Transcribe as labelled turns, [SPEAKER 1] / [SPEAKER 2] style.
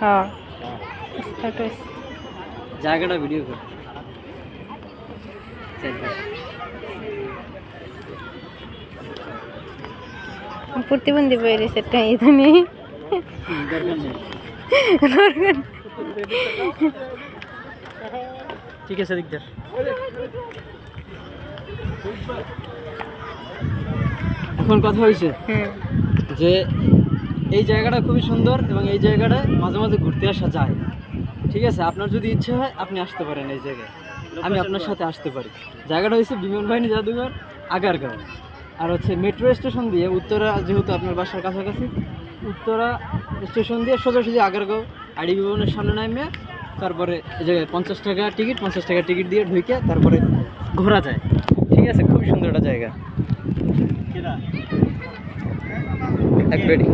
[SPEAKER 1] হ্যাঁ স্ট্যাটাস
[SPEAKER 2] জায়গাটা ভিডিও কর
[SPEAKER 1] প্রতিবন্ধী বইয়ের সেটা এটা নেই
[SPEAKER 2] ঠিক আছে দিকদার এখন কথা হয়েছে যে এই জায়গাটা খুবই সুন্দর এবং এই জায়গাটায় মাঝে মাঝে ঘুরতে আসা যায়। ঠিক আছে, আপনার যদি ইচ্ছে হয় আপনি আসতে পারেন এই জায়গায়, আমি আপনার সাথে আসতে পারি। জায়গাটা হচ্ছে বিমান বাহিনী জাদুঘর আগারগাঁও। আর হচ্ছে মেট্রো স্টেশন দিয়ে উত্তরা, যেহেতু আপনার বাসার কাছাকাছি, উত্তরা স্টেশন দিয়ে সোজাসুজি আগারগাঁও আইডি ভবনের সামনে নামে তারপরে এই জায়গায় 50 টাকা টিকিট দিয়ে ঢুকে তারপরে ঘোরা যায়। ঠিক আছে, খুবই সুন্দর একটা জায়গা। একবারই